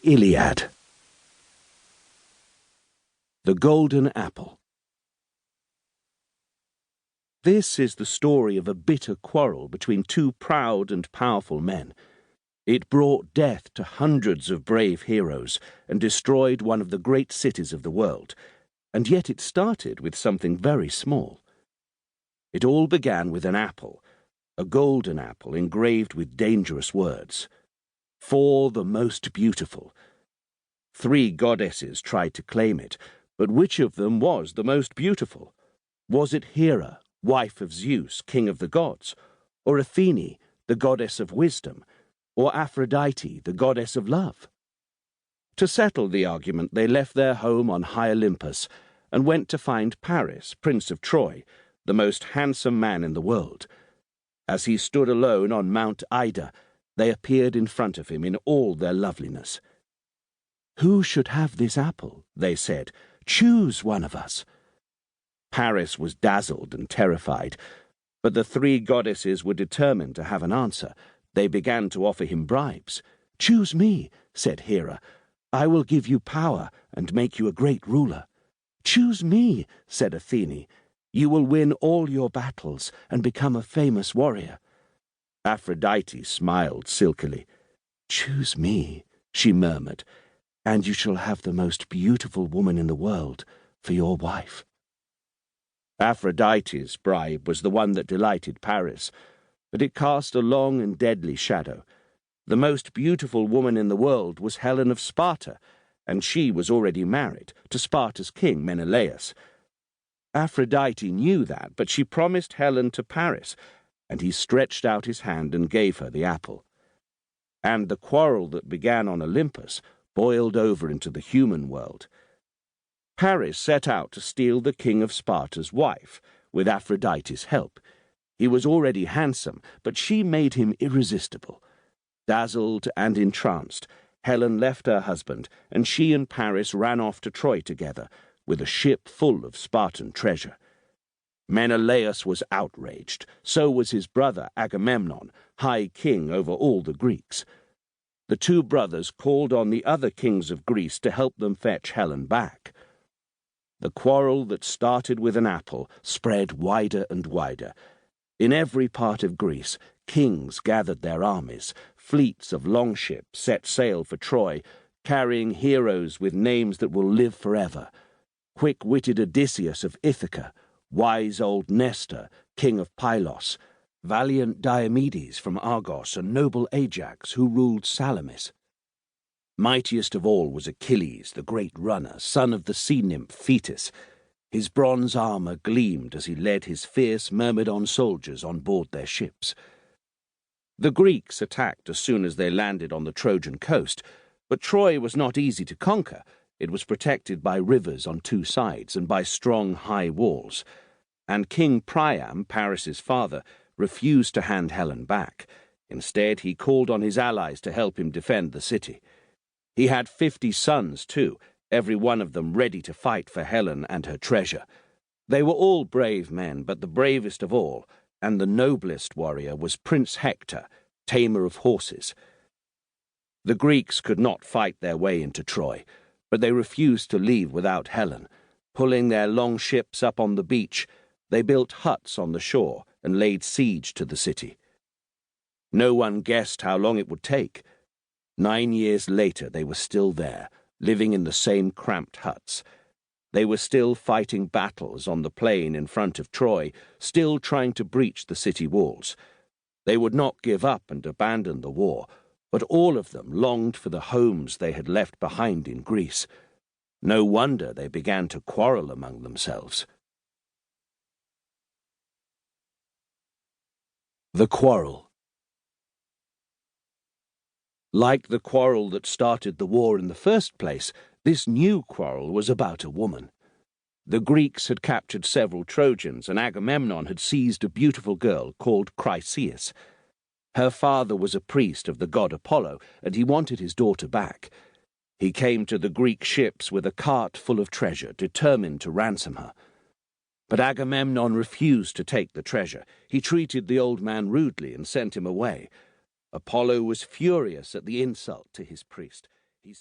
Iliad. The Golden Apple. This is the story of a bitter quarrel between two proud and powerful men. It brought death to hundreds of brave heroes and destroyed one of the great cities of the world, and yet it started with something very small. It all began with an apple, a golden apple engraved with dangerous words. For the most beautiful. 3 goddesses tried to claim it, but which of them was the most beautiful? Was it Hera, wife of Zeus, king of the gods, or Athene, the goddess of wisdom, or Aphrodite, the goddess of love? To settle the argument, they left their home on high Olympus and went to find Paris, Prince of Troy, the most handsome man in the world. As he stood alone on Mount Ida, they appeared in front of him in all their loveliness. "Who should have this apple?" they said. "Choose one of us." Paris was dazzled and terrified, but the 3 goddesses were determined to have an answer. They began to offer him bribes. "Choose me," said Hera. "I will give you power and make you a great ruler." "Choose me," said Athene. "You will win all your battles and become a famous warrior." Aphrodite smiled silkily. "Choose me," she murmured, "and you shall have the most beautiful woman in the world for your wife." Aphrodite's bribe was the one that delighted Paris, but it cast a long and deadly shadow. The most beautiful woman in the world was Helen of Sparta, and she was already married to Sparta's king Menelaus. Aphrodite knew that, but she promised Helen to Paris, and he stretched out his hand and gave her the apple. And the quarrel that began on Olympus boiled over into the human world. Paris set out to steal the king of Sparta's wife, with Aphrodite's help. He was already handsome, but she made him irresistible. Dazzled and entranced, Helen left her husband, and she and Paris ran off to Troy together, with a ship full of Spartan treasure. Menelaus was outraged. So was his brother Agamemnon, high king over all the Greeks. The 2 brothers called on the other kings of Greece to help them fetch Helen back. The quarrel that started with an apple spread wider and wider. In every part of Greece, kings gathered their armies. Fleets of longships set sail for Troy, carrying heroes with names that will live forever. Quick-witted Odysseus of Ithaca, wise old Nestor, king of Pylos, valiant Diomedes from Argos, and noble Ajax, who ruled Salamis. Mightiest of all was Achilles, the great runner, son of the sea-nymph Thetis. His bronze armor gleamed as he led his fierce Myrmidon soldiers on board their ships. The Greeks attacked as soon as they landed on the Trojan coast, but Troy was not easy to conquer. It was protected by rivers on 2 sides and by strong high walls, and King Priam, Paris's father, refused to hand Helen back. Instead, he called on his allies to help him defend the city. He had 50 sons, too, every one of them ready to fight for Helen and her treasure. They were all brave men, but the bravest of all, and the noblest warrior, was Prince Hector, tamer of horses. The Greeks could not fight their way into Troy, but they refused to leave without Helen. Pulling their long ships up on the beach, they built huts on the shore and laid siege to the city. No one guessed how long it would take. 9 years later, they were still there, living in the same cramped huts. They were still fighting battles on the plain in front of Troy, still trying to breach the city walls. They would not give up and abandon the war, but all of them longed for the homes they had left behind in Greece. No wonder they began to quarrel among themselves. The quarrel. Like the quarrel that started the war in the first place, this new quarrel was about a woman. The Greeks had captured several Trojans, and Agamemnon had seized a beautiful girl called Chryseis. Her father was a priest of the god Apollo, and he wanted his daughter back. He came to the Greek ships with a cart full of treasure, determined to ransom her. But Agamemnon refused to take the treasure. He treated the old man rudely and sent him away. Apollo was furious at the insult to his priest. He